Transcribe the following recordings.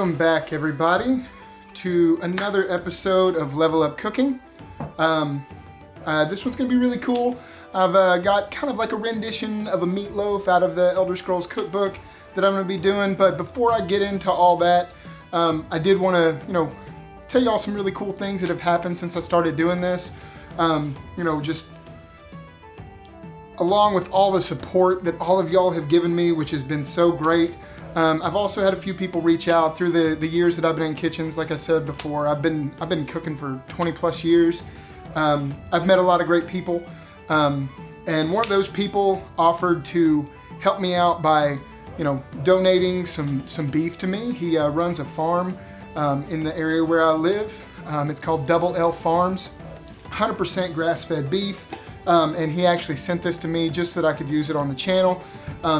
Welcome back, everybody, to another episode of Level Up Cooking. This one's going to be really cool. I've got kind of like a rendition of a meatloaf out of the Elder Scrolls cookbook that I'm going to be doing. But before I get into all that, I did want to, tell y'all some really cool things that have happened since I started doing this. Just along with all the support that all of y'all have given me, which has been so great. I've also had a few people reach out through the years that I've been in kitchens. Like I said before, I've been cooking for 20 plus years. I've met a lot of great people, and one of those people offered to help me out by, donating some beef to me. He runs a farm in the area where I live. It's called Double L Farms, 100% grass-fed beef. And he actually sent this to me just so that I could use it on the channel.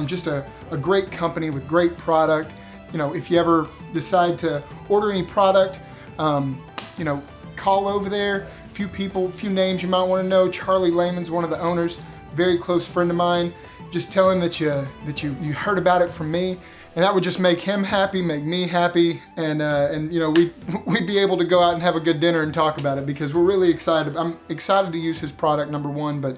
Just a great company with great product. If you ever decide to order any product, call over there. A few names you might want to know. Charlie Lehman's one of the owners, very close friend of mine. Just tell him that you heard about it from me, and that would just make him happy, make me happy, and we'd be able to go out and have a good dinner and talk about it because we're really excited. I'm excited to use his product, number one, but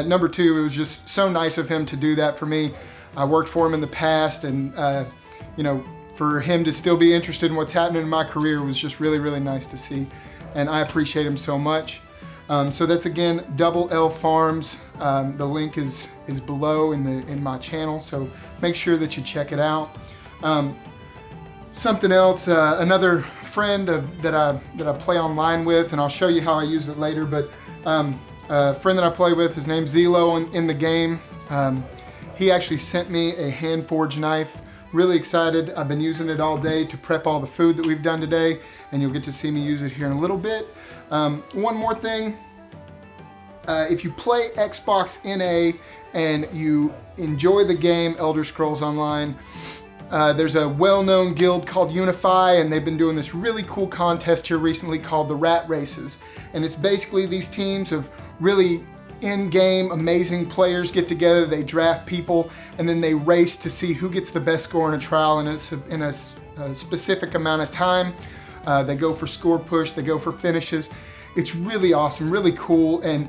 number two, it was just so nice of him to do that for me. I worked for him in the past, and for him to still be interested in what's happening in my career was just really, really nice to see, and I appreciate him so much. So that's again Double L Farms. The link is below in my channel, so make sure that you check it out. Something else, another friend that I play online with, and I'll show you how I use it later. But a friend that I play with, his name's Zelo in the game. He actually sent me a hand-forged knife. Really excited. I've been using it all day to prep all the food that we've done today, and you'll get to see me use it here in a little bit. One more thing, if you play Xbox NA and you enjoy the game Elder Scrolls Online, there's a well-known guild called Unify, and they've been doing this really cool contest here recently called the Rat Races. And it's basically these teams of really in-game amazing players get together, they draft people, and then they race to see who gets the best score in a trial in a specific amount of time. They go for score push, they go for finishes. It's really awesome, really cool, and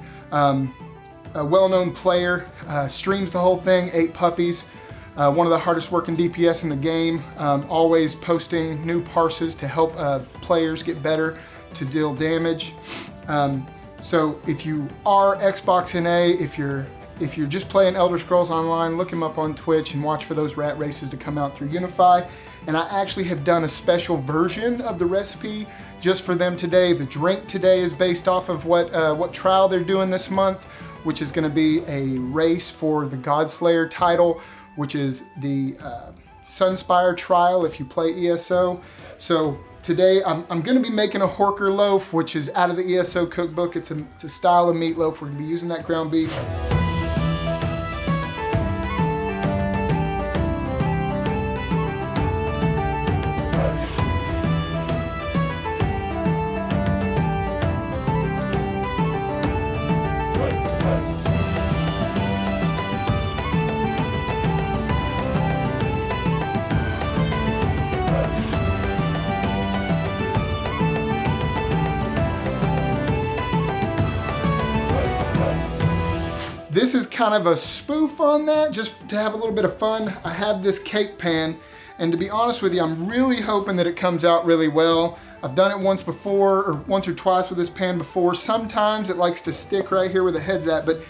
a well-known player streams the whole thing, 8 puppies, one of the hardest working DPS in the game, always posting new parses to help players get better to deal damage. So if you are Xbox NA, if you're just playing Elder Scrolls Online, look him up on Twitch and watch for those rat races to come out through Unify. And I actually have done a special version of the recipe just for them today. The drink today is based off of what trial they're doing this month, which is going to be a race for the Godslayer title, which is the Sunspire trial if you play ESO. So today I'm going to be making a Horker Loaf, which is out of the ESO cookbook. It's a style of meatloaf. We're going to be using that ground beef. This is kind of a spoof on that, just to have a little bit of fun. I have this cake pan, and to be honest with you, I'm really hoping that it comes out really well. I've done it once or twice with this pan before. Sometimes it likes to stick right here where the head's at, but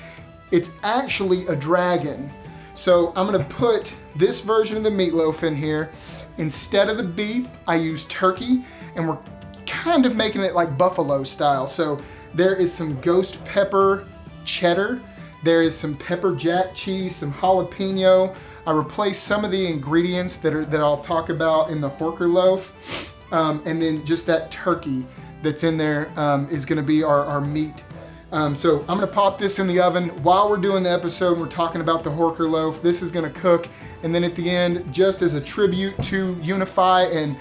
it's actually a dragon. So I'm gonna put this version of the meatloaf in here. Instead of the beef, I use turkey, and we're kind of making it like buffalo style. So there is some ghost pepper cheddar. There is some pepper jack cheese, some jalapeno. I replaced some of the ingredients that I'll talk about in the Horker Loaf. And then just that turkey that's in there is gonna be our meat. So I'm gonna pop this in the oven. While we're doing the episode, we're talking about the Horker Loaf. This is gonna cook. And then at the end, just as a tribute to Unify and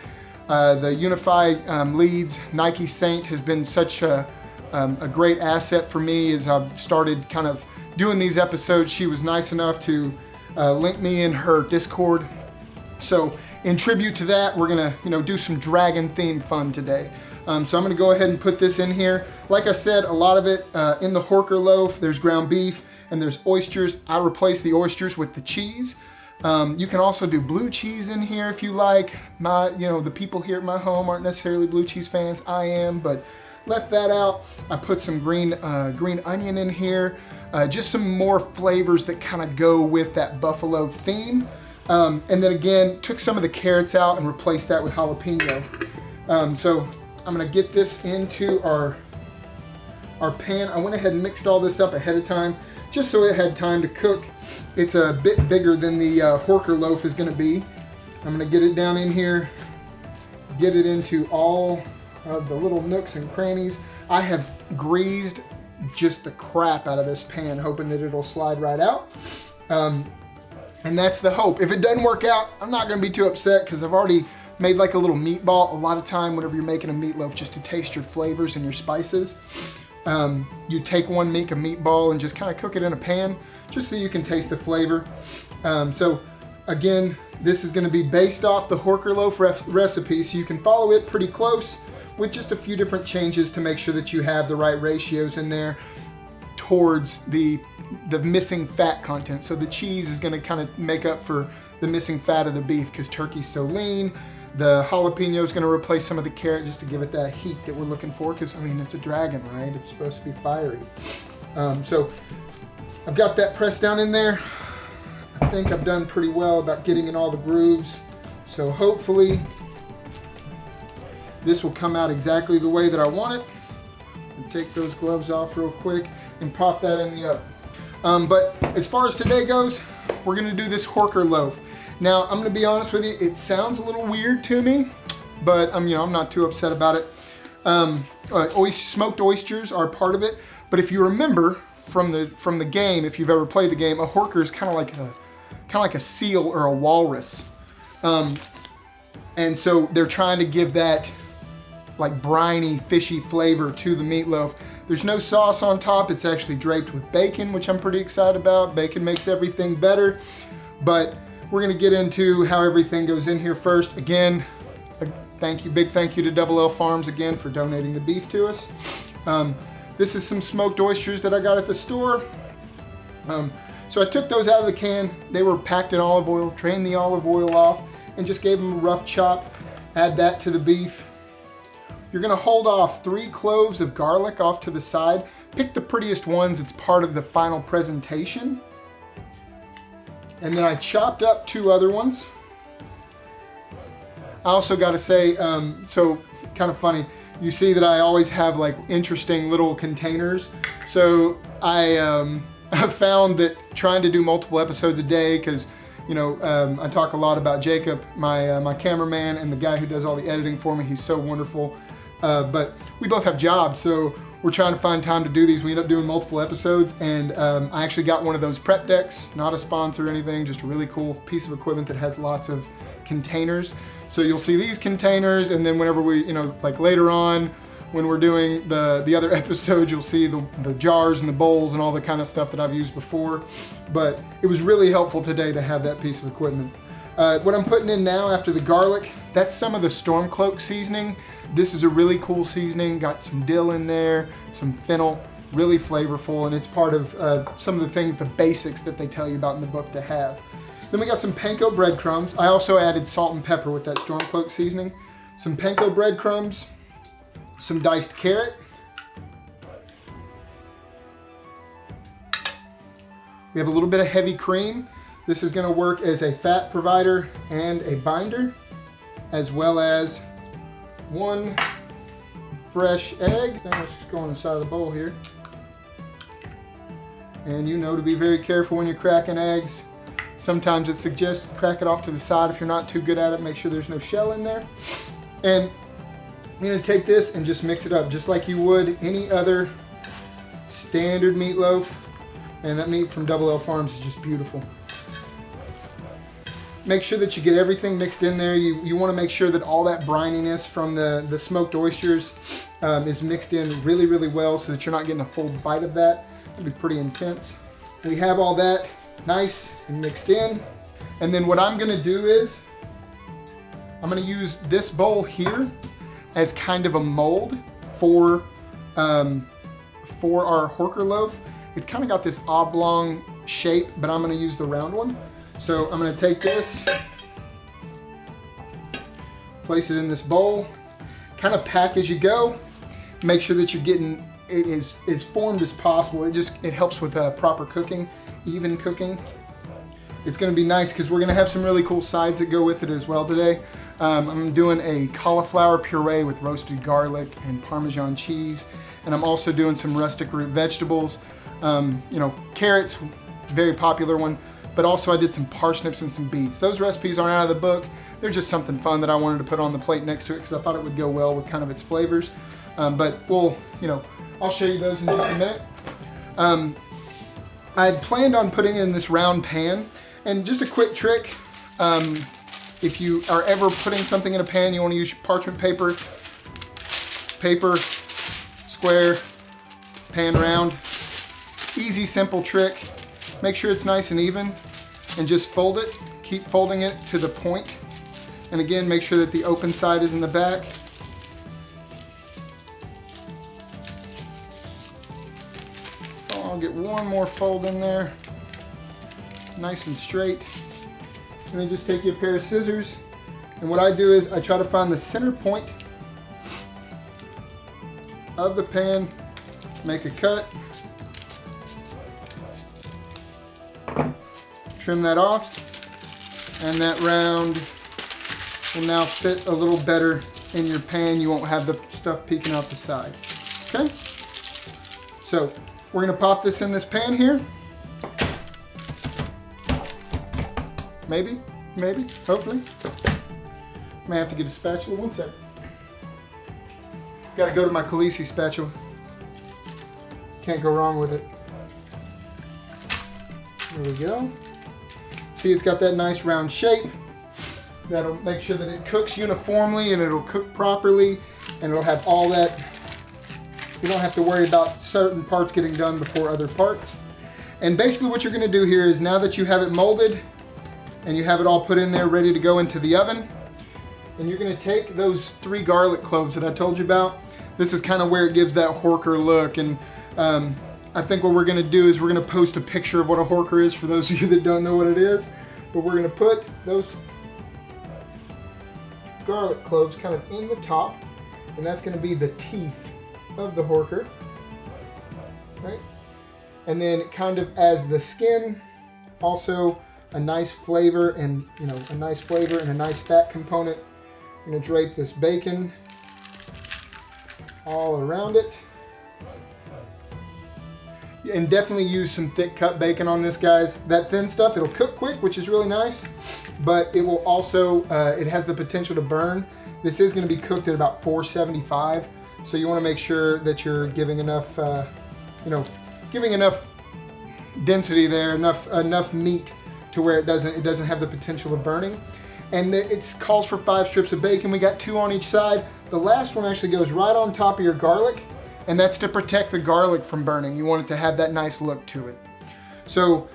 the Unify leads, Nike Saint has been such a great asset for me as I've started kind of doing these episodes. She was nice enough to link me in her Discord. So in tribute to that, we're gonna, do some dragon themed fun today. So I'm gonna go ahead and put this in here. Like I said, a lot of it in the Horker Loaf, there's ground beef and there's oysters. I replace the oysters with the cheese. You can also do blue cheese in here if you like. The people here at my home aren't necessarily blue cheese fans. I am, but left that out. I put some green onion in here. Just some more flavors that kind of go with that buffalo theme. And then again, took some of the carrots out and replaced that with jalapeno. So I'm gonna get this into our pan. I went ahead and mixed all this up ahead of time, just so it had time to cook. It's a bit bigger than the Horker Loaf is gonna be. I'm gonna get it down in here, get it into all of the little nooks and crannies. I have greased just the crap out of this pan, hoping that it'll slide right out. And that's the hope. If it doesn't work out, I'm not gonna be too upset because I've already made like a little meatball. A lot of time, whenever you're making a meatloaf, just to taste your flavors and your spices, you take one, make a meatball, and just kind of cook it in a pan, just so you can taste the flavor. So again, this is gonna be based off the Horker Loaf recipe, so you can follow it pretty close with just a few different changes to make sure that you have the right ratios in there towards the missing fat content. So the cheese is gonna kind of make up for the missing fat of the beef because turkey's so lean. The jalapeno is gonna replace some of the carrot just to give it that heat that we're looking for, because I mean, it's a dragon, right? It's supposed to be fiery. So I've got that pressed down in there. I think I've done pretty well about getting in all the grooves. So hopefully this will come out exactly the way that I want it. And take those gloves off real quick and pop that in the oven. But as far as today goes, we're gonna do this Horker Loaf. Now, I'm gonna be honest with you, it sounds a little weird to me, but I'm not too upset about it. Smoked oysters are part of it, but if you remember from the game, if you've ever played the game, a horker is kind of like a seal or a walrus. And so they're trying to give that like briny, fishy flavor to the meatloaf. There's no sauce on top. It's actually draped with bacon, which I'm pretty excited about. Bacon makes everything better. But we're gonna get into how everything goes in here first. Again, big thank you to Double L Farms again for donating the beef to us. This is some smoked oysters that I got at the store. So I took those out of the can. They were packed in olive oil, drained the olive oil off, and just gave them a rough chop. Add that to the beef. You're gonna hold off 3 cloves of garlic off to the side. Pick the prettiest ones, it's part of the final presentation. And then I chopped up 2 other ones. I also gotta say, so kind of funny, you see that I always have like interesting little containers. So I found that trying to do multiple episodes a day, because I talk a lot about Jacob, my cameraman, and the guy who does all the editing for me. He's so wonderful. But we both have jobs, so we're trying to find time to do these. We end up doing multiple episodes, and I actually got one of those prep decks, not a sponsor or anything, just a really cool piece of equipment that has lots of containers. So you'll see these containers, and then whenever we, like later on, when we're doing the other episodes, you'll see the jars and the bowls and all the kind of stuff that I've used before. But it was really helpful today to have that piece of equipment. What I'm putting in now after the garlic, that's some of the Stormcloak seasoning. This is a really cool seasoning, got some dill in there, some fennel, really flavorful, and it's part of some of the things, the basics that they tell you about in the book to have. Then we got some panko breadcrumbs. I also added salt and pepper with that Stormcloak seasoning. Some panko breadcrumbs, some diced carrot. We have a little bit of heavy cream. This is gonna work as a fat provider and a binder, as well as 1 fresh egg. Now let's just go on the side of the bowl here. And to be very careful when you're cracking eggs. Sometimes it suggests crack it off to the side if you're not too good at it. Make sure there's no shell in there. And I'm gonna take this and just mix it up just like you would any other standard meatloaf. And that meat from Double L Farms is just beautiful. Make sure that you get everything mixed in there. You want to make sure that all that brininess from the smoked oysters is mixed in really, really well so that you're not getting a full bite of that. It'll be pretty intense. We have all that nice and mixed in. And then what I'm gonna do is I'm gonna use this bowl here as kind of a mold for our Horker Loaf. It's kind of got this oblong shape, but I'm gonna use the round one. So I'm gonna take this, place it in this bowl, kind of pack as you go. Make sure that you're getting it as formed as possible. It helps with proper cooking, even cooking. It's gonna be nice because we're gonna have some really cool sides that go with it as well today. I'm doing a cauliflower puree with roasted garlic and Parmesan cheese. And I'm also doing some rustic root vegetables. Carrots, very popular one, but also I did some parsnips and some beets. Those recipes aren't out of the book. They're just something fun that I wanted to put on the plate next to it because I thought it would go well with kind of its flavors. But I'll show you those in just a minute. I had planned on putting in this round pan, and just a quick trick, if you are ever putting something in a pan, you want to use parchment paper, square, pan round. Easy, simple trick. Make sure it's nice and even and just fold it. Keep folding it to the point. And again, make sure that the open side is in the back. I'll get one more fold in there. Nice and straight. And then just take you a pair of scissors. And what I do is I try to find the center point of the pan, make a cut, trim that off, and that round will now fit a little better in your pan. You won't have the stuff peeking out the side. Okay? So we're gonna pop this in this pan here. Maybe, hopefully. May have to get a spatula, one second. Gotta go to my Khaleesi spatula. Can't go wrong with it. There we go. See, it's got that nice round shape. That'll make sure that it cooks uniformly and it'll cook properly and it'll have all that. You don't have to worry about certain parts getting done before other parts. And basically what you're gonna do here is now that you have it molded and you have it all put in there ready to go into the oven, and you're gonna take those 3 garlic cloves that I told you about. This is kind of where it gives that Horker look. And I think what we're gonna do is we're gonna post a picture of what a Horker is for those of you that don't know what it is. But we're gonna put those garlic cloves kind of in the top, and that's gonna be the teeth of the Horker, right? And then kind of as the skin, also a nice flavor and a nice fat component. I'm gonna drape this bacon all around it. And definitely use some thick cut bacon on this, guys. That thin stuff, it'll cook quick, which is really nice, but it will also, it has the potential to burn. This is gonna be cooked at about 475, so you wanna make sure that you're giving enough, giving enough density there, enough meat to where it doesn't have the potential of burning. And it calls for 5 strips of bacon. We got 2 on each side. The last one actually goes right on top of your garlic, and that's to protect the garlic from burning. You want it to have that nice look to it. So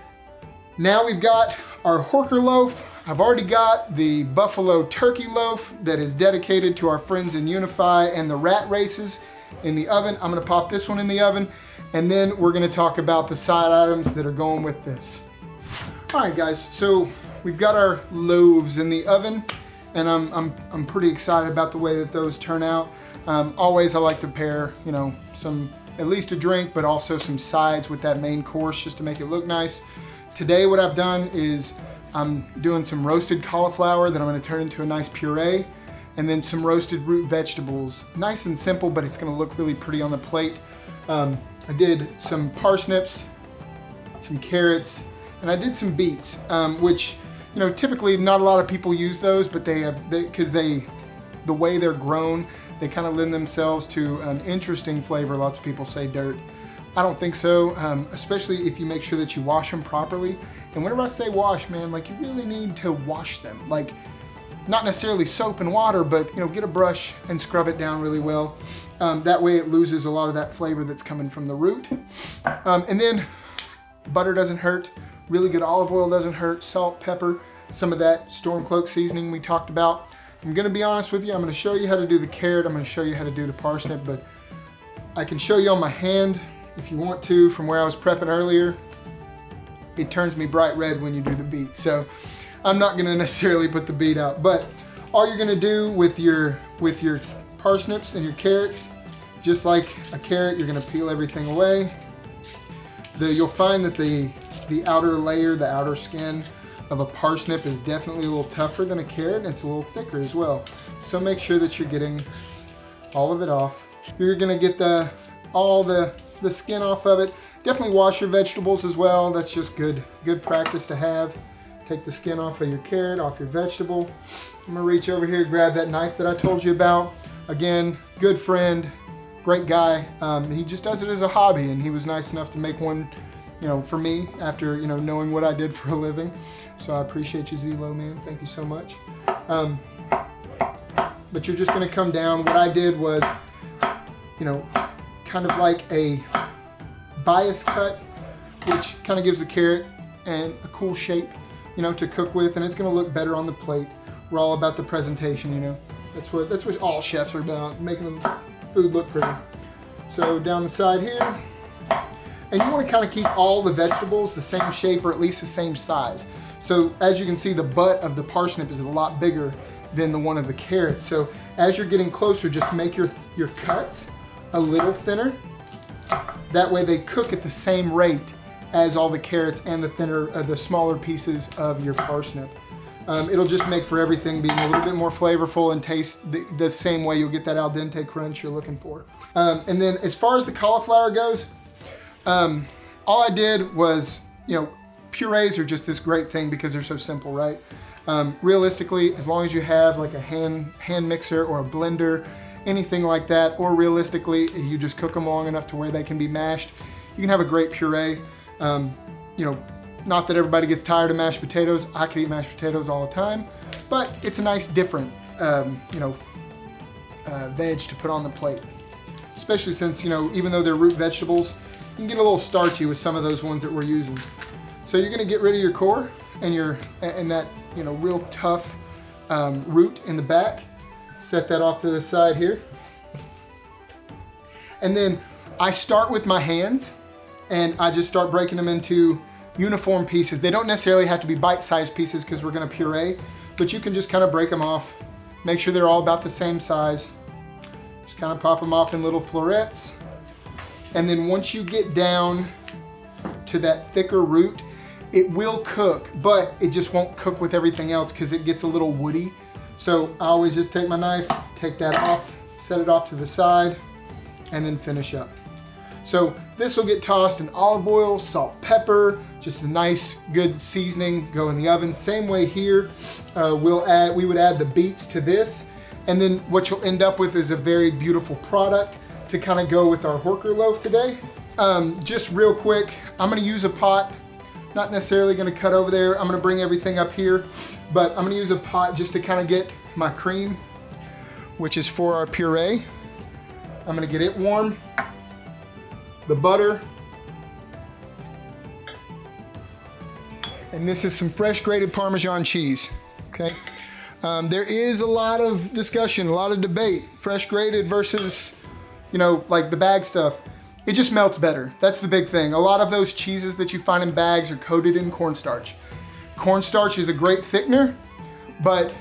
now we've got our Horker Loaf. I've already got the buffalo turkey loaf that is dedicated to our friends in Unify and the rat races in the oven. I'm gonna pop this one in the oven, and then we're gonna talk about the side items that are going with this. All right, guys, so we've got our loaves in the oven, and I'm pretty excited about the way that those turn out. Always I like to pair, at least a drink, but also some sides with that main course just to make it look nice. Today what I've done is I'm doing some roasted cauliflower that I'm gonna turn into a nice puree, and then some roasted root vegetables. Nice and simple, but it's gonna look really pretty on the plate. I did some parsnips, some carrots, and I did some beets, which, typically not a lot of people use those, but the way they're grown, they kind of lend themselves to an interesting flavor. Lots of people say dirt. I don't think so, especially if you make sure that you wash them properly. And whenever I say wash, man, you really need to wash them. Not necessarily soap and water, but get a brush and scrub it down really well. That way it loses a lot of that flavor that's coming from the root. And then butter doesn't hurt. Really good olive oil doesn't hurt. Salt, pepper, some of that Stormcloak seasoning we talked about. I'm gonna be honest with you, I'm gonna show you how to do the carrot, I'm gonna show you how to do the parsnip, but I can show you on my hand if you want to from where I was prepping earlier. It turns me bright red when you do the beet, so I'm not gonna necessarily put the beet out, but all you're gonna do with your parsnips and your carrots, just like a carrot, you're gonna peel everything away. You'll find that the outer layer, the outer skin of a parsnip is definitely a little tougher than a carrot, and it's a little thicker as well. So make sure that you're getting all of it off. You're gonna get all the skin off of it. Definitely wash your vegetables as well. That's just good practice to have. Take the skin off of your carrot, off your vegetable. I'm gonna reach over here, grab that knife that I told you about. Again, good friend, great guy. He just does it as a hobby, and he was nice enough to make one, for me after, knowing what I did for a living. So I appreciate you, Zelo, man. Thank you so much. But you're just gonna come down. What I did was, kind of like a bias cut, which kind of gives the carrot and a cool shape, to cook with, and it's gonna look better on the plate. We're all about the presentation, That's what all chefs are about, making the food look pretty. So down the side here, and you want to kind of keep all the vegetables the same shape or at least the same size. So as you can see, the butt of the parsnip is a lot bigger than the one of the carrot. So as you're getting closer, just make your cuts a little thinner. That way they cook at the same rate as all the carrots and the smaller pieces of your parsnip. It'll just make for everything being a little bit more flavorful and taste the same way. You'll get that al dente crunch you're looking for. And then as far as the cauliflower goes, all I did was, purees are just this great thing because they're so simple, right? Realistically, as long as you have like a hand mixer or a blender, anything like that, or realistically, you just cook them long enough to where they can be mashed, you can have a great puree. Not that everybody gets tired of mashed potatoes. I could eat mashed potatoes all the time, but it's a nice different, veg to put on the plate. Especially since, even though they're root vegetables, you can get a little starchy with some of those ones that we're using. So you're gonna get rid of your core and that, real tough root in the back. Set that off to the side here. And then I start with my hands and I just start breaking them into uniform pieces. They don't necessarily have to be bite-sized pieces because we're gonna puree, but you can just kind of break them off. Make sure they're all about the same size. Just kind of pop them off in little florets. And then once you get down to that thicker root, it will cook, but it just won't cook with everything else because it gets a little woody. So I always just take my knife, take that off, set it off to the side, and then finish up. So this will get tossed in olive oil, salt, pepper, just a nice good seasoning, go in the oven. Same way here, we would add the beets to this, and then what you'll end up with is a very beautiful product to kind of go with our Horker Loaf today. Just real quick, I'm gonna use a pot, not necessarily gonna cut over there. I'm gonna bring everything up here, but I'm gonna use a pot just to kind of get my cream, which is for our puree. I'm gonna get it warm. The butter. And this is some fresh grated Parmesan cheese, okay? There is a lot of discussion, a lot of debate, fresh grated versus, like the bag stuff. It just melts better. That's the big thing. A lot of those cheeses that you find in bags are coated in cornstarch. Cornstarch is a great thickener, but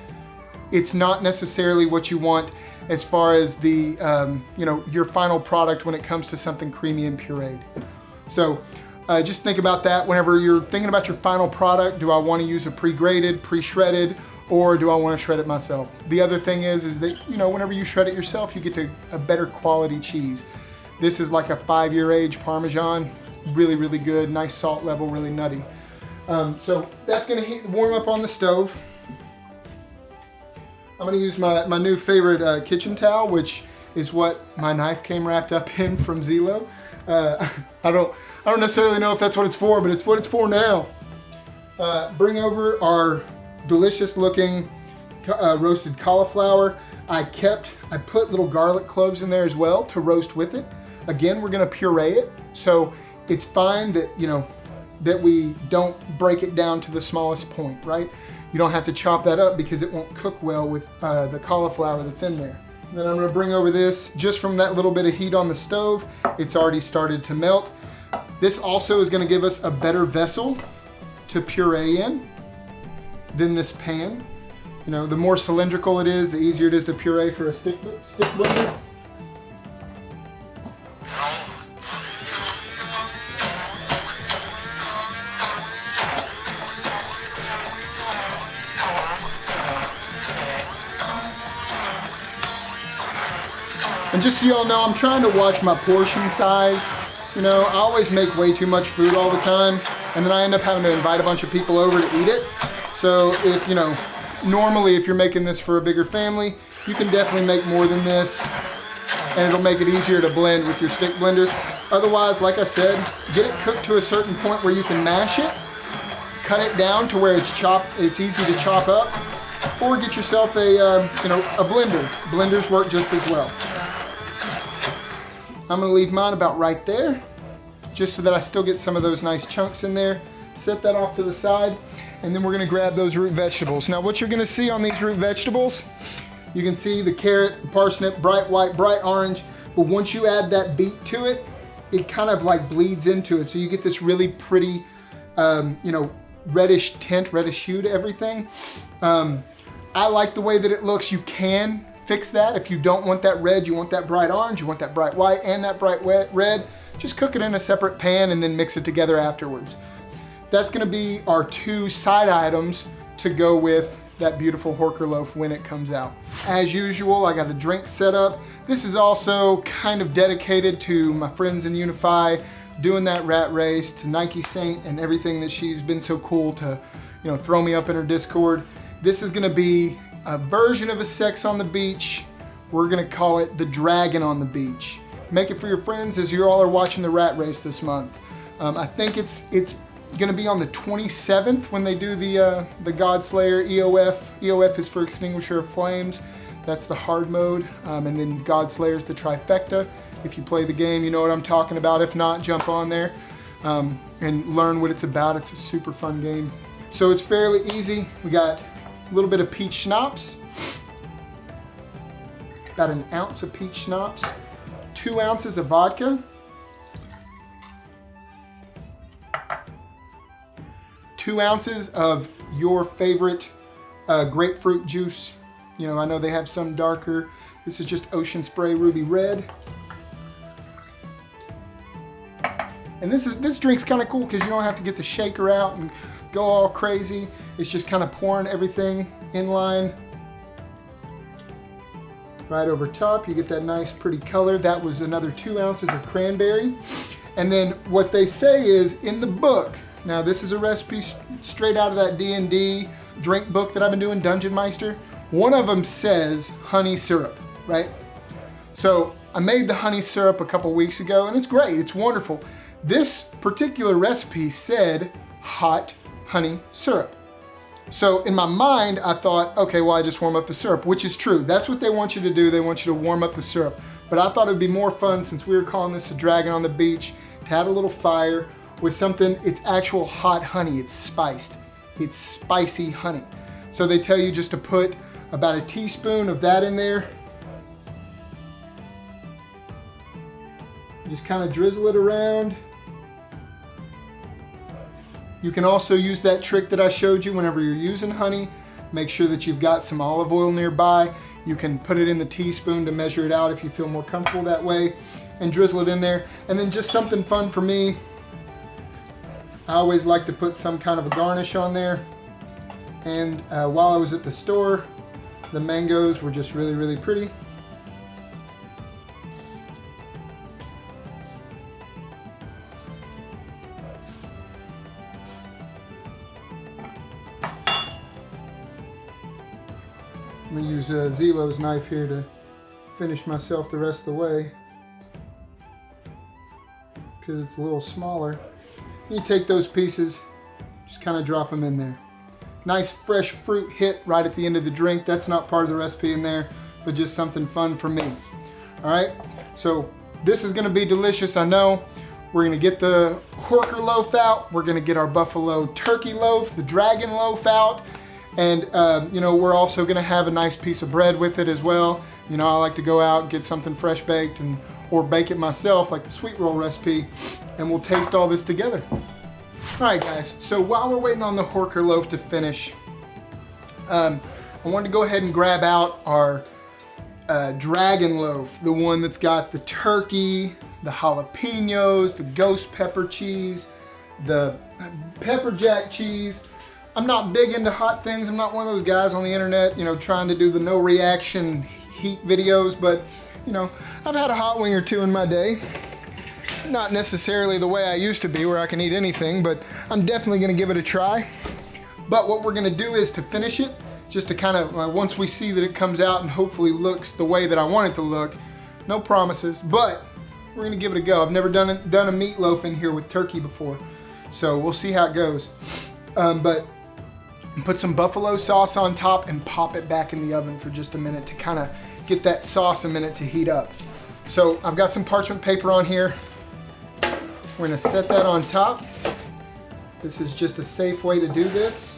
it's not necessarily what you want as far as the, your final product when it comes to something creamy and pureed. So just think about that whenever you're thinking about your final product. Do I want to use a pre-grated, pre-shredded, or do I want to shred it myself? The other thing is that, whenever you shred it yourself, you get a better quality cheese. This is like a 5-year age Parmesan, really, really good, nice salt level, really nutty. So that's gonna warm up on the stove. I'm gonna use my new favorite kitchen towel, which is what my knife came wrapped up in from Zelo. I don't necessarily know if that's what it's for, but it's what it's for now. Bring over our delicious looking roasted cauliflower. I put little garlic cloves in there as well to roast with it. Again, we're gonna puree it, so it's fine that, that we don't break it down to the smallest point, right? you don't have to chop that up because it won't cook well with the cauliflower that's in there. And then I'm gonna bring over this, just from that little bit of heat on the stove, it's already started to melt. This also is gonna give us a better vessel to puree in than this pan. You know, the more cylindrical it is, the easier it is to puree for a stick blender. And just so y'all know, I'm trying to watch my portion size. You know, I always make way too much food all the time, and then I end up having to invite a bunch of people over to eat it. So if, you know, normally if you're making this for a bigger family, you can definitely make more than this, and it'll make it easier to blend with your stick blender. Otherwise, like I said, get it cooked to a certain point where you can mash it, cut it down to where it's easy to chop up, or get yourself a blender. Blenders work just as well. I'm gonna leave mine about right there, just so that I still get some of those nice chunks in there. Set that off to the side, and then we're gonna grab those root vegetables. Now what you're gonna see on these root vegetables, you can see the carrot, the parsnip, bright white, bright orange, but once you add that beet to it, it kind of like bleeds into it. So you get this really pretty, reddish tint, reddish hue to everything. I like the way that it looks. You can fix that. If you don't want that red, you want that bright orange, you want that bright white and that bright red, just cook it in a separate pan and then mix it together afterwards. That's gonna be our two side items to go with that beautiful Horker Loaf when it comes out. As usual, I got a drink set up. This is also kind of dedicated to my friends in Unify, doing that rat race, to Nike Saint and everything that she's been so cool to, throw me up in her Discord. This is gonna be a version of a sex on the beach. We're gonna call it the Dragon on the Beach. Make it for your friends as you all are watching the rat race this month. I think it's gonna be on the 27th when they do the Godslayer EOF. EOF is for Extinguisher of Flames. That's the hard mode. And then Godslayer is the trifecta. If you play the game, you know what I'm talking about. If not, jump on there and learn what it's about. It's a super fun game. So it's fairly easy. We got a little bit of peach schnapps, about an ounce of peach schnapps, 2 ounces of vodka, 2 ounces of your favorite grapefruit juice. I know they have some darker. This is just Ocean Spray Ruby Red. And this drink's kind of cool because you don't have to get the shaker out and go all crazy. It's just kind of pouring everything in line right over top. You get that nice pretty color. That was another 2 ounces of cranberry. And then what they say is in the book, now this is a recipe straight out of that D&D drink book that I've been doing, Dungeon Meister. One of them says honey syrup, right? So I made the honey syrup a couple weeks ago and it's great, it's wonderful. This particular recipe said hot honey syrup. So in my mind, I thought, okay, well, I just warm up the syrup, which is true. That's what they want you to do. They want you to warm up the syrup. But I thought it would be more fun, since we were calling this a Dragon on the Beach, to add a little fire with something, it's actual hot honey. It's spiced. It's spicy honey. So they tell you just to put about a teaspoon of that in there. Just kind of drizzle it around. You can also use that trick that I showed you whenever you're using honey. Make sure that you've got some olive oil nearby. You can put it in the teaspoon to measure it out if you feel more comfortable that way, and drizzle it in there. And then just something fun for me, I always like to put some kind of a garnish on there. And while I was at the store, the mangoes were just really, really pretty. I'm gonna use Zilo's knife here to finish myself the rest of the way, because it's a little smaller. You take those pieces, just kind of drop them in there. Nice fresh fruit hit right at the end of the drink. That's not part of the recipe in there, but just something fun for me. All right, so this is gonna be delicious, I know. We're gonna get the Horker Loaf out. We're gonna get our buffalo turkey loaf, the Dragon loaf out. And you know, we're also gonna have a nice piece of bread with it as well. You know, I like to go out and get something fresh baked or bake it myself, like the sweet roll recipe, and we'll taste all this together. All right, guys, so while we're waiting on the Horker Loaf to finish, I wanted to go ahead and grab out our dragon loaf, the one that's got the turkey, the jalapenos, the ghost pepper cheese, the pepper jack cheese. I'm not big into hot things. I'm not one of those guys on the internet, you know, trying to do the no reaction heat videos, but you know, I've had a hot wing or two in my day. Not necessarily the way I used to be, where I can eat anything, but I'm definitely gonna give it a try. But what we're gonna do is to finish it, just to kind of, once we see that it comes out and hopefully looks the way that I want it to look, no promises, but we're gonna give it a go. I've never done a meatloaf in here with turkey before, so we'll see how it goes. But put some buffalo sauce on top and pop it back in the oven for just a minute to kind of get that sauce a minute to heat up. So I've got some parchment paper on here. We're gonna set that on top. This is just a safe way to do this.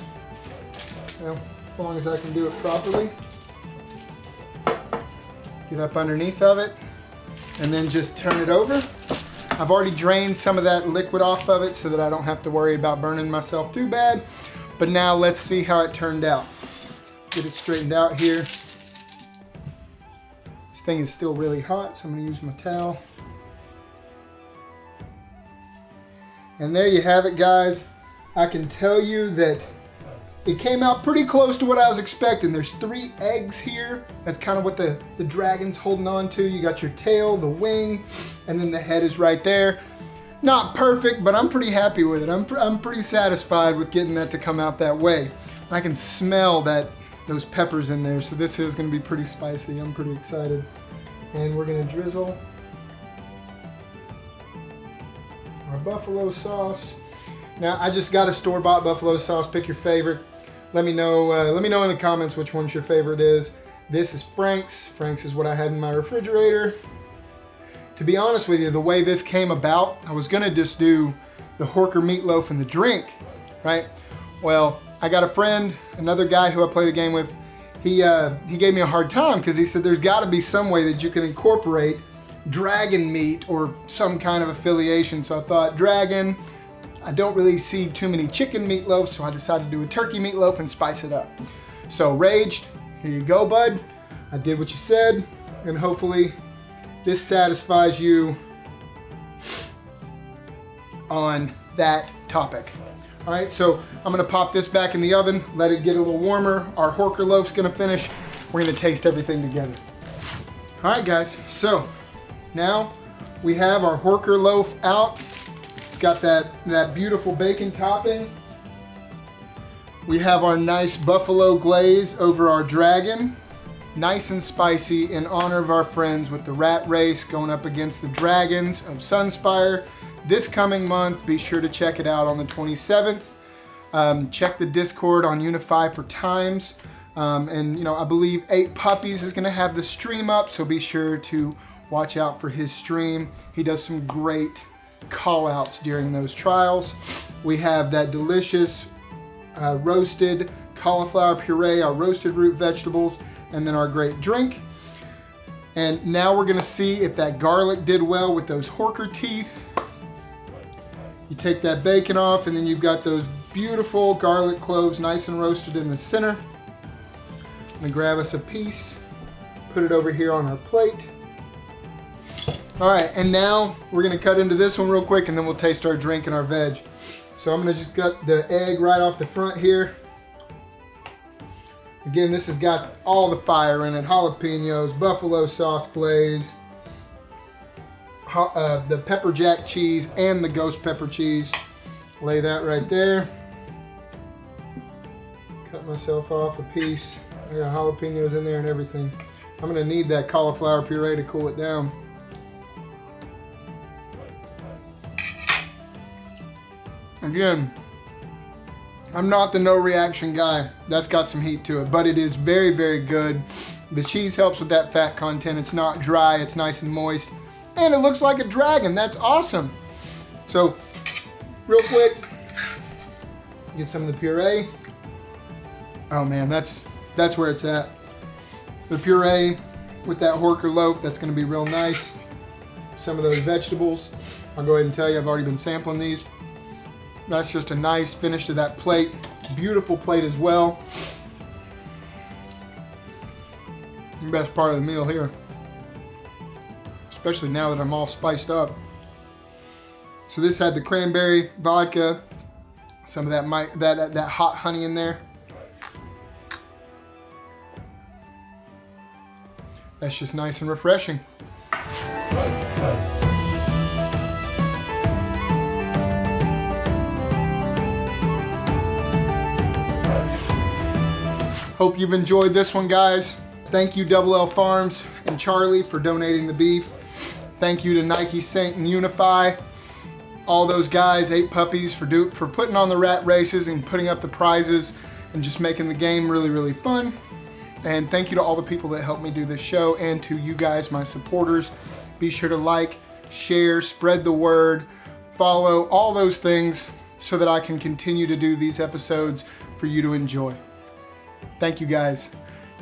Well, as long as I can do it properly. Get up underneath of it and then just turn it over. I've already drained some of that liquid off of it so that I don't have to worry about burning myself too bad. But now let's see how it turned out. Get it straightened out here. This thing is still really hot, so I'm gonna use my towel. And there you have it, guys. I can tell you that it came out pretty close to what I was expecting. There's 3 eggs here. That's kind of what the dragon's holding on to. You got your tail, the wing, and then the head is right there. Not perfect, but I'm pretty happy with it. I'm pretty satisfied with getting that to come out that way. I can smell those peppers in there, so this is gonna be pretty spicy. I'm pretty excited. And we're gonna drizzle our buffalo sauce. Now, I just got a store-bought buffalo sauce. Pick your favorite. Let me know in the comments which one's your favorite is. This is Frank's. Frank's is what I had in my refrigerator. To be honest with you, the way this came about, I was gonna just do the Horker meatloaf and the drink, right? Well, I got a friend, another guy who I play the game with. He gave me a hard time because he said there's got to be some way that you can incorporate dragon meat or some kind of affiliation. So I thought, dragon. I don't really see too many chicken meatloafs, so I decided to do a turkey meatloaf and spice it up. So Raged, here you go, bud. I did what you said, and hopefully this satisfies you on that topic. All right, so I'm gonna pop this back in the oven, let it get a little warmer. Our Horker Loaf's gonna finish. We're gonna taste everything together. All right, guys, so now we have our Horker Loaf out. It's got that beautiful bacon topping. We have our nice buffalo glaze over our dragon. Nice and spicy in honor of our friends with the rat race going up against the dragons of Sunspire. This coming month, be sure to check it out on the 27th. Check the Discord on Unify for times. And you know, I believe 8 Puppies is gonna have the stream up, so be sure to watch out for his stream. He does some great call outs during those trials. We have that delicious roasted cauliflower puree, our roasted root vegetables, and then our great drink. And now we're gonna see if that garlic did well with those Horker teeth. You take that bacon off, and then you've got those beautiful garlic cloves nice and roasted in the center. I'm gonna grab us a piece, put it over here on our plate. All right, and now we're gonna cut into this one real quick, and then we'll taste our drink and our veg. So I'm gonna just cut the egg right off the front here. Again, this has got all the fire in it. Jalapenos, buffalo sauce glaze, the pepper jack cheese, and the ghost pepper cheese. Lay that right there. Cut myself off a piece. I got jalapenos in there and everything. I'm gonna need that cauliflower puree to cool it down. Again, I'm not the no reaction guy. That's got some heat to it, but it is very, very good. The cheese helps with that fat content. It's not dry, it's nice and moist, and it looks like a dragon. That's awesome. So, real quick, get some of the puree. Oh man, that's where it's at. The puree with that Horker Loaf, that's gonna be real nice. Some of those vegetables, I'll go ahead and tell you, I've already been sampling these. That's just a nice finish to that plate. Beautiful plate as well. The best part of the meal here. Especially now that I'm all spiced up. So this had the cranberry vodka, some of that hot honey in there. That's just nice and refreshing. Hope you've enjoyed this one, guys. Thank you, Double L Farms and Charlie, for donating the beef. Thank you to Nike, Saint, and Unify. All those guys, 8 Puppies, for putting on the rat races and putting up the prizes and just making the game really, really fun. And thank you to all the people that helped me do this show, and to you guys, my supporters. Be sure to like, share, spread the word, follow, all those things so that I can continue to do these episodes for you to enjoy. Thank you, guys.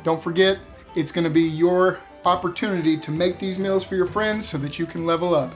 Don't forget, it's going to be your opportunity to make these meals for your friends so that you can level up.